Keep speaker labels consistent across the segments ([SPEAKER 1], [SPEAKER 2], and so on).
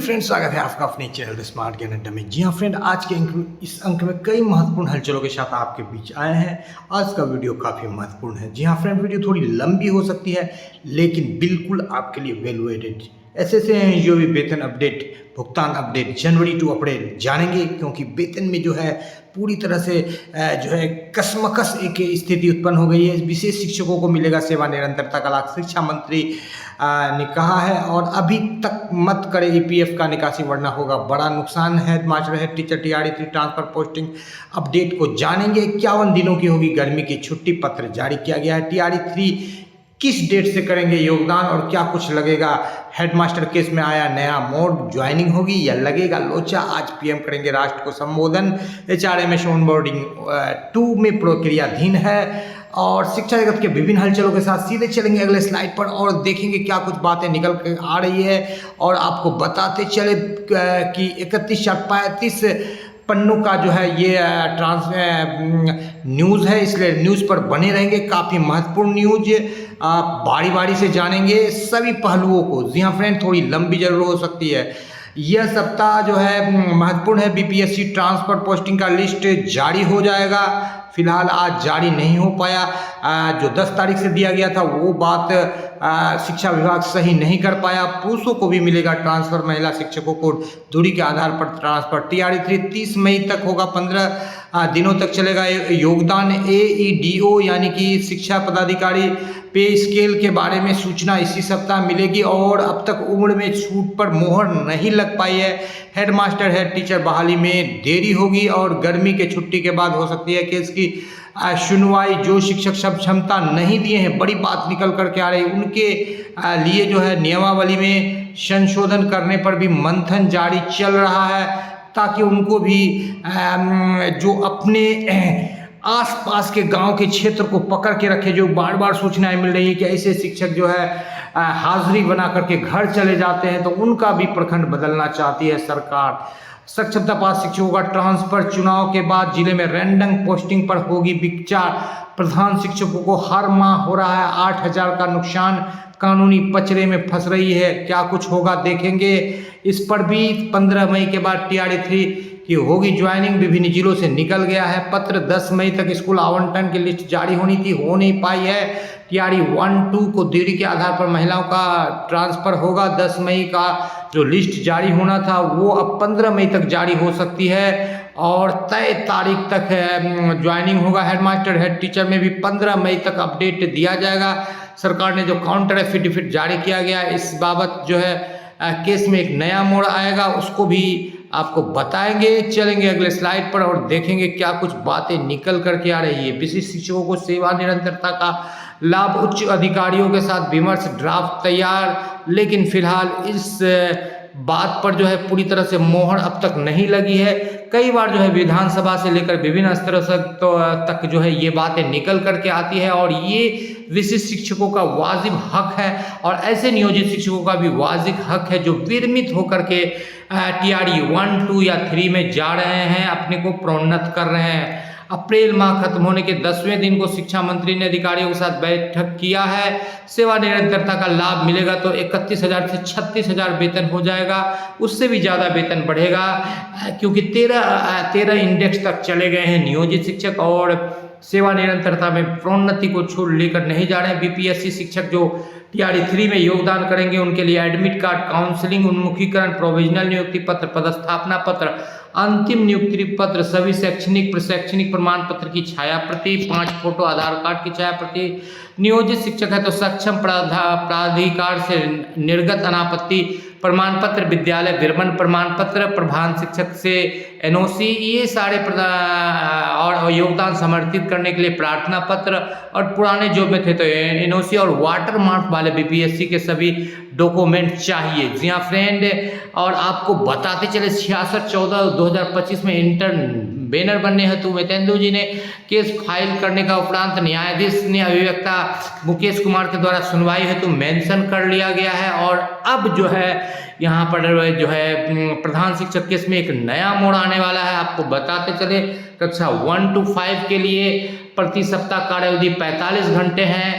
[SPEAKER 1] Friends, स्वागत है आपका अपने चैनल स्मार्ट ज्ञान अड्डा में। जी हाँ फ्रेंड, आज के इस अंक में कई महत्वपूर्ण हलचलों के साथ आपके बीच आए हैं। आज का वीडियो काफ़ी महत्वपूर्ण है। जी हाँ फ्रेंड, वीडियो थोड़ी लंबी हो सकती है लेकिन बिल्कुल आपके लिए वैल्यूएटेड। ऐसे हैं जो भी वेतन अपडेट, भुगतान अपडेट, जनवरी टू अपडेट जानेंगे, क्योंकि वेतन में जो है पूरी तरह से जो है कसमकस एक स्थिति उत्पन्न हो गई है। विशेष शिक्षकों को मिलेगा सेवा निरंतरता का लाभ, शिक्षा मंत्री ने कहा है। और अभी तक मत करे ईपीएफ का निकासी, वरना होगा बड़ा नुकसान है। Master head teacher TRE 3 transfer posting update को जानेंगे। 51 दिनों की होगी गर्मी की छुट्टी, पत्र जारी किया गया है। टीआरई 3 किस डेट से करेंगे योगदान और क्या कुछ लगेगा। हेडमास्टर केस में आया नया मोड़, ज्वाइनिंग होगी या लगेगा लोचा। आज पीएम करेंगे राष्ट्र को संबोधन। एचआरएमएस ऑनबोर्डिंग 2 में प्रक्रियाधीन है। और शिक्षा जगत के विभिन्न हलचलों के साथ सीधे चलेंगे अगले स्लाइड पर और देखेंगे क्या कुछ बातें निकल कर आ रही है। और आपको बताते चले कि 31-35 पन्नों का जो है ये न्यूज़ है, इसलिए न्यूज़ पर बने रहेंगे। काफ़ी महत्वपूर्ण न्यूज़ आप बारी बारी से जानेंगे सभी पहलुओं को। जी हाँ फ्रेंड, थोड़ी लंबी जरूर हो सकती है। यह सप्ताह जो है महत्वपूर्ण है। बीपीएससी ट्रांसफर पोस्टिंग का लिस्ट जारी हो जाएगा। फिलहाल आज जारी नहीं हो पाया। जो 10 तारीख से दिया गया था वो बात शिक्षा विभाग सही नहीं कर पाया। पुरुषों को भी मिलेगा ट्रांसफर, महिला शिक्षकों को दूरी के आधार पर ट्रांसफर। टीआरई 3 30 मई तक होगा, 15 दिनों तक चलेगा योगदान। एईडीओ यानी कि शिक्षा पदाधिकारी पे स्केल के बारे में सूचना इसी सप्ताह मिलेगी। और अब तक उम्र में छूट पर मोहर नहीं लग पाई है। हेडमास्टर हेड टीचर बहाली में देरी होगी और गर्मी के छुट्टी के बाद हो सकती है केस की सुनवाई। जो शिक्षक सब क्षमता नहीं दिए हैं, बड़ी बात निकल करके आ रही, उनके लिए जो है नियमावली में संशोधन करने पर भी मंथन जारी चल रहा है, ताकि उनको भी जो अपने आसपास के गांव के क्षेत्र को पकड़ के रखे। जो बार बार सूचनाएं मिल रही है कि ऐसे शिक्षक जो है हाजिरी बना करके घर चले जाते हैं, तो उनका भी प्रखंड बदलना चाहती है सरकार। सक्षमता पास शिक्षकों का ट्रांसफर, चुनाव के बाद जिले में रैंडम पोस्टिंग पर होगी विचार। प्रधान शिक्षकों को हर माह हो रहा है 8,000 का नुकसान, कानूनी पचड़े में फंस रही है। क्या कुछ होगा देखेंगे। इस पर भी 15 मई के बाद टीआरई 3 की होगी ज्वाइनिंग। विभिन्न जिलों से निकल गया है पत्र। 10 मई तक स्कूल आवंटन की लिस्ट जारी होनी थी, हो नहीं पाई है। टीआरई 1-2 को देरी के आधार पर महिलाओं का ट्रांसफर होगा। 10 मई का जो लिस्ट जारी होना था वो अब 15 मई तक जारी हो सकती है और तय तारीख तक ज्वाइनिंग होगा। हेडमास्टर हेड टीचर में भी 15 मई तक अपडेट दिया जाएगा। सरकार ने जो काउंटर एफिडेविट जारी किया गया, इस बाबत जो है केस में एक नया मोड़ आएगा, उसको भी आपको बताएंगे। चलेंगे अगले स्लाइड पर और देखेंगे क्या कुछ बातें निकल करके आ रही है। विशिष्ट शिक्षकों को सेवा निरंतरता का लाभ, उच्च अधिकारियों के साथ विमर्श, ड्राफ्ट तैयार। लेकिन फिलहाल इस बात पर जो है पूरी तरह से मोहर अब तक नहीं लगी है। कई बार जो है विधानसभा से लेकर विभिन्न स्तरों तक जो है ये बातें निकल करके आती है और ये विशिष्ट शिक्षकों का वाजिब हक है और ऐसे नियोजित शिक्षकों का भी वाजिब हक है जो विरमित होकर के टीआरई 1, 2 या 3 में जा रहे हैं, अपने को प्रोन्नत कर रहे हैं। अप्रैल माह खत्म होने के 10वें दिन को शिक्षा मंत्री ने अधिकारियों के साथ बैठक किया है। सेवा निरंतरता का लाभ मिलेगा तो 31,000 से 36,000 वेतन हो जाएगा, उससे भी ज़्यादा वेतन बढ़ेगा, क्योंकि 13 इंडेक्स तक चले गए हैं नियोजित शिक्षक और सेवा निरंतरता में प्रोन्नति को छोड़ लेकर नहीं जा रहे हैं। बीपीएससी शिक्षक जो टीआरई 3 में योगदान करेंगे उनके लिए एडमिट कार्ड, काउंसलिंग, उन्मुखीकरण, प्रोविजनल नियुक्ति पत्र, पदस्थापना पत्र, अंतिम नियुक्ति पत्र, सभी शैक्षणिक प्रशैक्षणिक प्रमाण पत्र की छाया प्रति, 5 फोटो आधार कार्ड की छाया प्रति। नियोजित शिक्षक है तो सक्षम प्राधिकार से निर्गत अनापत्ति प्रमाण पत्र, विद्यालय विरमण प्रमाण पत्र, प्रधान शिक्षक से एनओसी, ये सारे और योगदान समर्थित करने के लिए प्रार्थना पत्र, और पुराने जॉब में थे तो एनओसी और वाटर मार्क वाले बीपीएससी के सभी डॉक्यूमेंट चाहिए। जी हाँ फ्रेंड, और आपको बताते चले 66/14/2025 में इंटर्न बैनर बनने हेतु मितेंदु जी ने केस फाइल करने का उपरांत न्यायाधीश ने अभिवक्ता मुकेश कुमार के द्वारा सुनवाई हेतु मेंशन कर लिया गया है। और अब जो है यहाँ पर जो है प्रधान शिक्षक केस में एक नया मोड़ आने वाला है। आपको बताते चले कक्षा 1 to 5 के लिए प्रति सप्ताह कार्यावधि 45 घंटे हैं।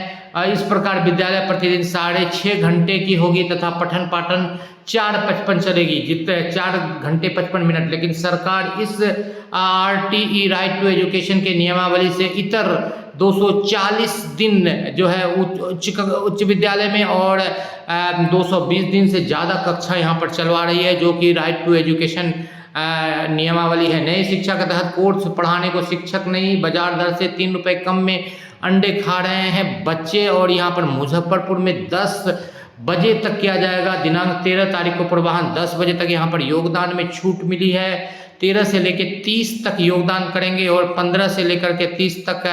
[SPEAKER 2] इस प्रकार विद्यालय प्रतिदिन 6.5 घंटे की होगी तथा पठन पाठन 4:55 चलेगी, जितने 4 घंटे 55 मिनट। लेकिन सरकार इस RTE राइट टू एजुकेशन के नियमावली से इतर 240 दिन जो है उच्च विद्यालय में और 220 दिन से ज़्यादा कक्षा यहाँ पर चलवा रही है, जो कि राइट टू एजुकेशन नियमावली है। नई शिक्षा के तहत कोर्स पढ़ाने को शिक्षक नहीं, बाजार दर से 3 रुपये कम में अंडे खा रहे हैं बच्चे। और यहाँ पर मुजफ्फरपुर में 10 बजे तक किया जाएगा। दिनांक 13 तारीख को पूर्वाह्न 10 बजे तक यहाँ पर योगदान में छूट मिली है। 13 से लेकर 30 तक योगदान करेंगे और 15 से लेकर के 30 तक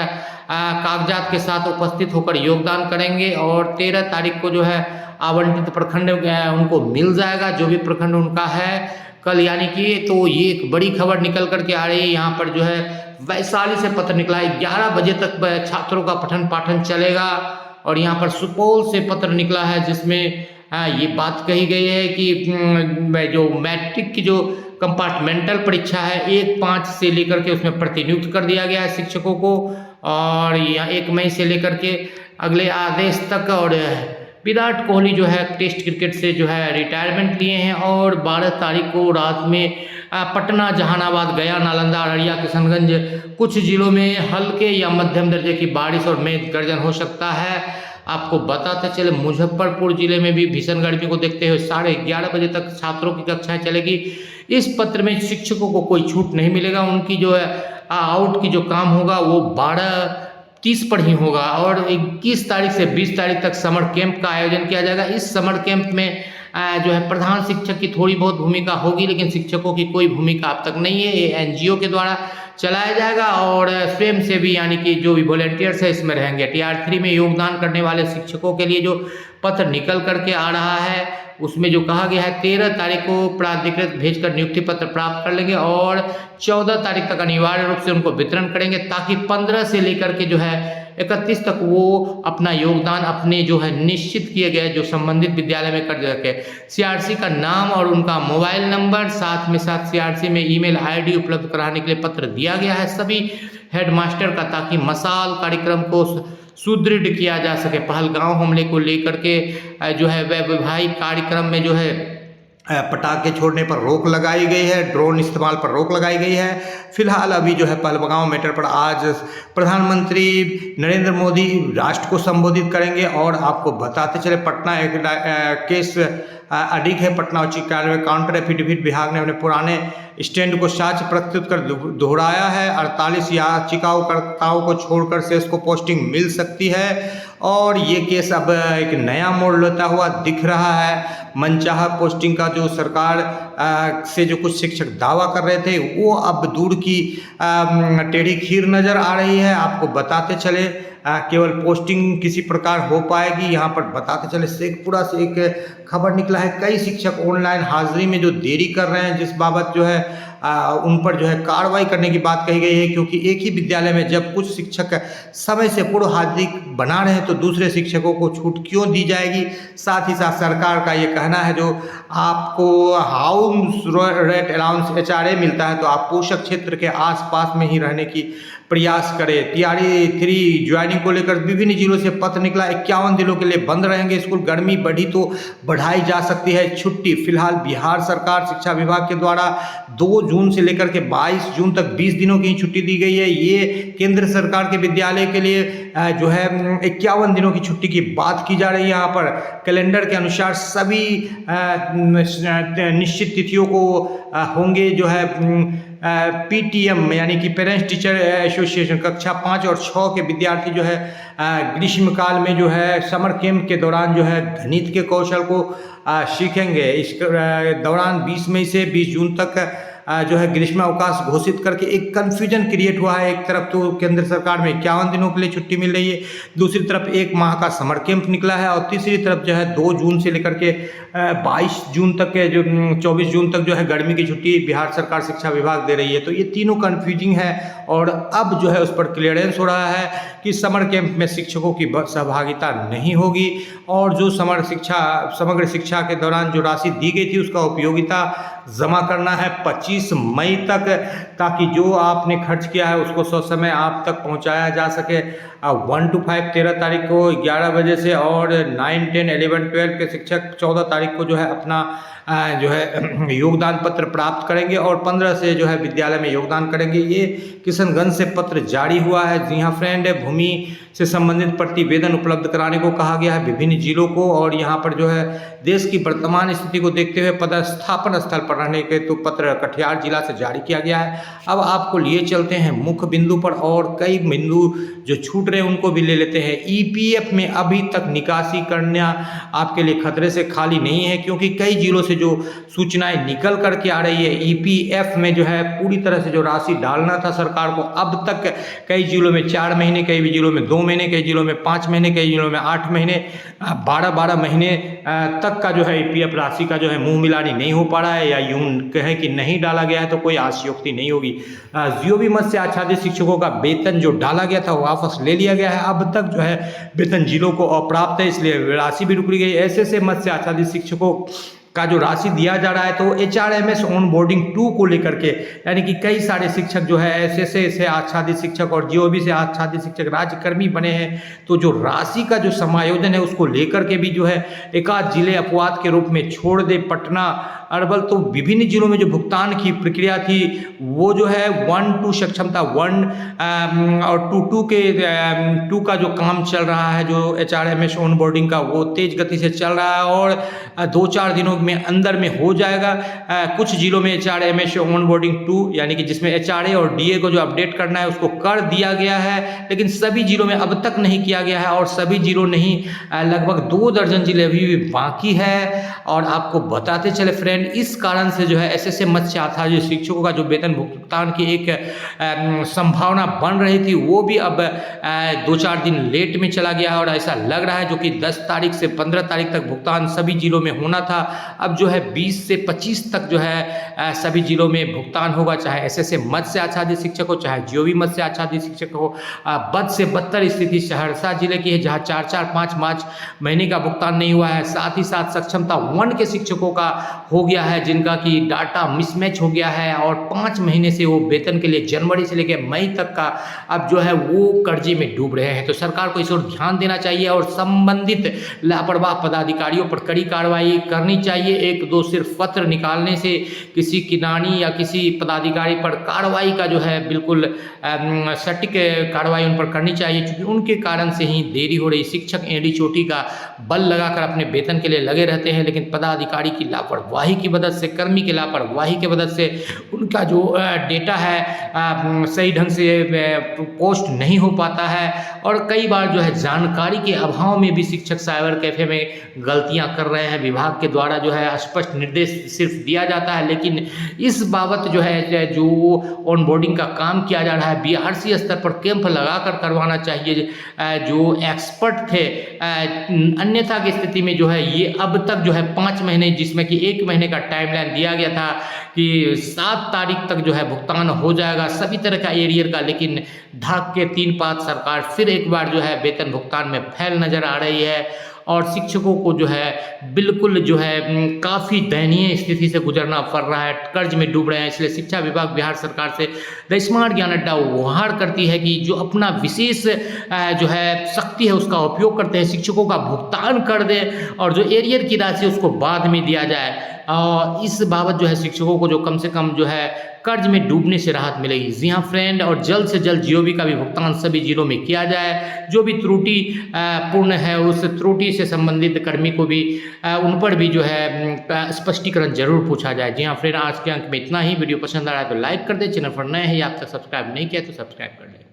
[SPEAKER 2] कागजात के साथ उपस्थित होकर योगदान करेंगे। और 13 तारीख को जो है आवंटित प्रखंड उनको मिल जाएगा, जो भी प्रखंड उनका है कल, यानी कि तो ये एक बड़ी खबर निकल करके आ रही है। यहाँ पर जो है वैशाली से पत्र निकला है, 11 बजे तक छात्रों का पठन पाठन चलेगा। और यहाँ पर सुपौल से पत्र निकला है जिसमें ये बात कही गई है कि जो मैट्रिक की जो कंपार्टमेंटल परीक्षा है 1/5 से लेकर के उसमें प्रतिनियुक्त कर दिया गया है शिक्षकों को, और यहाँ 1 मई से लेकर के अगले आदेश तक। और विराट कोहली जो है टेस्ट क्रिकेट से जो है रिटायरमेंट लिए हैं और 12 तारीख को रात में पटना, जहानाबाद, गया, नालंदा, अररिया, किशनगंज कुछ जिलों में हल्के या मध्यम दर्जे की बारिश और मेघ गर्जन हो सकता है। आपको बताते चले मुजफ्फरपुर जिले में भी भीषण गर्मी को देखते हुए 11:30 बजे तक छात्रों की कक्षाएं चलेगी। इस पत्र में शिक्षकों को कोई छूट नहीं मिलेगा, उनकी जो है आउट की जो काम होगा वो 12:30 पर ही होगा। और 21 तारीख से 20 तारीख तक समर कैंप का आयोजन किया जाएगा। इस समर कैंप में जो है प्रधान शिक्षक की थोड़ी बहुत भूमिका होगी, लेकिन शिक्षकों की कोई भूमिका अब तक नहीं है। ये NGO के द्वारा चलाया जाएगा और स्वयं से भी यानी कि जो भी वॉलंटियर्स है इसमें रहेंगे। TR3 में योगदान करने वाले शिक्षकों के लिए जो पत्र निकल करके आ रहा है उसमें जो कहा गया है 13 तारीख को प्राधिकृत भेजकर नियुक्ति पत्र प्राप्त कर लेंगे और 14 तारीख तक अनिवार्य रूप से उनको वितरण करेंगे, ताकि 15 से लेकर के जो है 31 तक वो अपना योगदान अपने जो है निश्चित किए गए जो संबंधित विद्यालय में कर सके। CRC का नाम और उनका मोबाइल नंबर, साथ में साथ CRC में ईमेल ID उपलब्ध कराने के लिए पत्र दिया गया है सभी हेडमास्टर का, ताकि मसाल कार्यक्रम को सुदृढ़ किया जा सके। पहलगांव हमले को लेकर के जो है वैवाहिक कार्यक्रम में जो है
[SPEAKER 1] पटाखे छोड़ने पर रोक लगाई गई है, ड्रोन इस्तेमाल पर रोक लगाई गई है। फिलहाल अभी जो है पहलगांव मैटर पर आज प्रधानमंत्री नरेंद्र मोदी राष्ट्र को संबोधित करेंगे। और आपको बताते चले पटना एक केस अधिक है। पटना उच्च न्यायालय में काउंटर एफिडेविट विभाग ने अपने पुराने स्टैंड को साक्ष्य प्रस्तुत कर दोहराया है। 48 याचिकाओं को छोड़कर शेष को पोस्टिंग मिल सकती है और ये केस अब एक नया मोड़ लेता हुआ दिख रहा है। मनचाहा पोस्टिंग का जो सरकार से जो कुछ शिक्षक दावा कर रहे थे वो अब दूर की टेढ़ी खीर नज़र आ रही है। आपको बताते चले केवल पोस्टिंग किसी प्रकार हो पाएगी। यहाँ पर बताते चले शेखपुरा से एक खबर निकला है, कई शिक्षक ऑनलाइन हाजिरी में जो देरी कर रहे हैं, जिस बाबत जो है उन पर जो है कार्रवाई करने की बात कही गई है। क्योंकि एक ही विद्यालय में जब कुछ शिक्षक समय से पूर्व हाजिरी बना रहे हैं तो दूसरे शिक्षकों को छूट क्यों दी जाएगी। साथ ही साथ सरकार का ये कहना है जो आपको हाउस रेंट अलाउंस HRA मिलता है तो आप पोषक क्षेत्र के आसपास में ही रहने की प्रयास करें। TR3 ज्वाइनिंग को लेकर विभिन्न जिलों से पत्र निकला, 51 दिनों के लिए बंद रहेंगे स्कूल। गर्मी बढ़ी तो बढ़ाई जा सकती है छुट्टी। फिलहाल बिहार सरकार शिक्षा विभाग के द्वारा 2 जून से लेकर के 22 जून तक 20 दिनों की छुट्टी दी गई है। ये केंद्र सरकार के विद्यालय के लिए जो है 51 दिनों की छुट्टी की बात की जा रही है। यहाँ पर कैलेंडर के अनुसार सभी निश्चित तिथियों को होंगे जो है PTM यानी कि पेरेंट्स टीचर एसोसिएशन कक्षा 5 और 6 के विद्यार्थी जो है ग्रीष्मकाल में जो है समर कैंप के दौरान जो है गणित के कौशल को सीखेंगे। इस दौरान 20 मई से 20 जून तक जो है ग्रीष्म अवकाश घोषित करके एक कन्फ्यूजन क्रिएट हुआ है। एक तरफ तो केंद्र सरकार में 51 दिनों के लिए छुट्टी मिल रही है, दूसरी तरफ 1 माह का समर कैंप निकला है और तीसरी तरफ जो है 2 जून से लेकर के 22 जून तक के जो 24 जून तक जो है गर्मी की छुट्टी बिहार सरकार शिक्षा विभाग दे रही है। तो ये तीनों कन्फ्यूजिंग है और अब जो है उस पर क्लियरेंस हो रहा है कि समर कैंप में शिक्षकों की सहभागिता नहीं होगी और जो समग्र शिक्षा के दौरान जो राशि दी गई थी उसका उपयोगिता जमा करना है। 25 25 मई तक, ताकि जो आपने खर्च किया है उसको ससमय आप तक पहुंचाया जा सके। 1 to 5 13 तारीख को 11 बजे से, और 9, 10, 11, 12 के शिक्षक 14 तारीख को जो है अपना जो है योगदान पत्र प्राप्त करेंगे, और 15 से जो है विद्यालय में योगदान करेंगे। ये किशनगंज से पत्र जारी हुआ है। जी हाँ फ्रेंड, भूमि से संबंधित प्रतिवेदन उपलब्ध कराने को कहा गया है विभिन्न जिलों को, और यहाँ पर जो है देश की वर्तमान स्थिति को देखते हुए पदस्थापन स्थल पर रहने के तो पत्र कटिहार जिला से जारी किया गया है। अब आपको लिए चलते हैं मुख्य बिंदु पर, और कई बिंदु जो छूट रहे हैं उनको भी ले लेते हैं। ईपीएफ में अभी तक निकासी करना आपके लिए खतरे से खाली नहीं है, क्योंकि कई जिलों से जो सूचनाएं निकल करके आ रही है, ईपीएफ में जो है पूरी तरह से जो राशि डालना था सरकार को, अब तक कई जिलों में 4 महीने, कई जिलों में 2 महीने, कई जिलों में 5 महीने, कई जिलों में 8 महीने, 12-12 महीने तक का जो है ईपीएफ राशि का जो है मुंह मिलानी नहीं हो पा रहा है, या यूं कहें कि नहीं डाला गया है तो कोई आशयोक्ति नहीं होगी। जो भी मत से आच्छादित शिक्षकों का वेतन जो डाला गया था वापस ले लिया गया है। अब तक जो है वेतन जिलों को अप्राप्त है, इसलिए राशि भी रुक गई। ऐसे मत से आच्छादित शिक्षकों का जो राशि दिया जा रहा है, तो HRMS ऑन बोर्डिंग 2 को लेकर के, यानी कि कई सारे शिक्षक जो है ऐसे से आच्छादित शिक्षक और GOB से आच्छादित शिक्षक राज्यकर्मी बने हैं, तो जो राशि का जो समायोजन है उसको लेकर के भी जो है एकाध जिले अपवाद के रूप में छोड़ दे, पटना, अरवल, तो विभिन्न जिलों में जो भुगतान की प्रक्रिया थी वो जो है 1-2 सक्षमता 1 और 2 के 2 का जो काम चल रहा है, जो HRMS ऑन बोर्डिंग का, वो तेज गति से चल रहा है और 2-4 दिनों में अंदर में हो जाएगा। कुछ जिलों में HRMS ऑन बोर्डिंग 2 यानी कि जिसमें HRA और DA को जो अपडेट करना है उसको कर दिया गया है, लेकिन सभी जिलों में अब तक नहीं किया गया है, और सभी जिलों नहीं, लगभग 2 दर्जन जिले अभी भी बाकी है। और आपको बताते चले फ्रेंड, इस कारण से जो है ऐसे मत्स्य आच्छादित शिक्षकों का जो वेतन भुगतान की एक संभावना बन रही थी, वो भी अब 2-4 दिन लेट में चला गया है, और ऐसा लग रहा है जो कि 10 तारीख से 15 तारीख तक भुगतान सभी जिलों में होना था, अब जो है 20 से 25 तक जो है सभी जिलों में भुगतान होगा, चाहे ऐसे मत्स्य आच्छादित शिक्षक हो, चाहे GOB मत्स्य आच्छादित शिक्षक हो। बद से बदतर स्थिति सहरसा जिले की है, जहाँ 4-5 महीने का भुगतान नहीं हुआ है। साथ ही साथ सक्षमता 1 के शिक्षकों का हो गया है, जिनका कि डाटा मिसमैच हो गया है, और 5 महीने से वो वेतन के लिए जनवरी से लेकर मई तक का अब जो है वो कर्जे में डूब रहे हैं। तो सरकार को इस ओर ध्यान देना चाहिए, और संबंधित लापरवाह पदाधिकारियों पर कड़ी कार्रवाई करनी चाहिए। 1-2 सिर्फ पत्र निकालने से किसी किरानी या किसी पदाधिकारी पर कार्रवाई का जो है बिल्कुल सटीक कार्रवाई उन पर करनी चाहिए, क्योंकि उनके कारण से ही देरी हो रही। शिक्षक एड़ी चोटी का बल लगाकर अपने वेतन के लिए लगे रहते हैं, लेकिन पदाधिकारी की लापरवाही की मदद से, कर्मी की लापरवाही की मदद से उनका जो डेटा है सही ढंग से पोस्ट नहीं हो पाता है, और कई बार जो है जानकारी के अभाव में भी शिक्षक साइबर कैफे में गलतियां कर रहे हैं। विभाग के द्वारा जो है स्पष्ट निर्देश सिर्फ दिया जाता है, लेकिन इस बाबत जो है जो ऑन बोर्डिंग का काम किया जा रहा है, BRC स्तर पर कैंप लगाकर करवाना चाहिए जो एक्सपर्ट थे। अन्यथा की स्थिति में जो है ये अब तक जो है 5 महीने, जिसमें कि 1 महीने का टाइमलाइन दिया गया था कि 7 तारीख तक जो है भुगतान हो जाएगा सभी तरह का एरियर का, लेकिन ढाक के 3 पात सरकार फिर एक बार जो है वेतन भुगतान में फैल नजर आ रही है, और शिक्षकों को जो है बिल्कुल जो है काफ़ी दयनीय स्थिति से गुजरना पड़ रहा है, कर्ज में डूब रहे हैं। इसलिए शिक्षा विभाग बिहार सरकार से द स्मार्ट ज्ञान अड्डा गुहार करती है कि जो अपना विशेष जो है शक्ति है उसका उपयोग करते हैं, शिक्षकों का भुगतान कर दें, और जो एरियर की राशि उसको बाद में दिया जाए। और इस बाबत जो है शिक्षकों को जो कम से कम जो है कर्ज में डूबने से राहत मिलेगी। जी हाँ फ्रेंड, और जल्द से जल्द GOB का भी भुगतान सभी जिलों में किया जाए। जो भी त्रुटि पूर्ण है उस त्रुटि से संबंधित कर्मी को भी उन पर भी जो है स्पष्टीकरण जरूर पूछा जाए। जी हाँ फ्रेंड, आज के अंक में इतना ही। वीडियो पसंद आ रहा है तो लाइक कर दे, चैनल पर नए हैं या आप तक सब्सक्राइब नहीं किया तो सब्सक्राइब कर लें।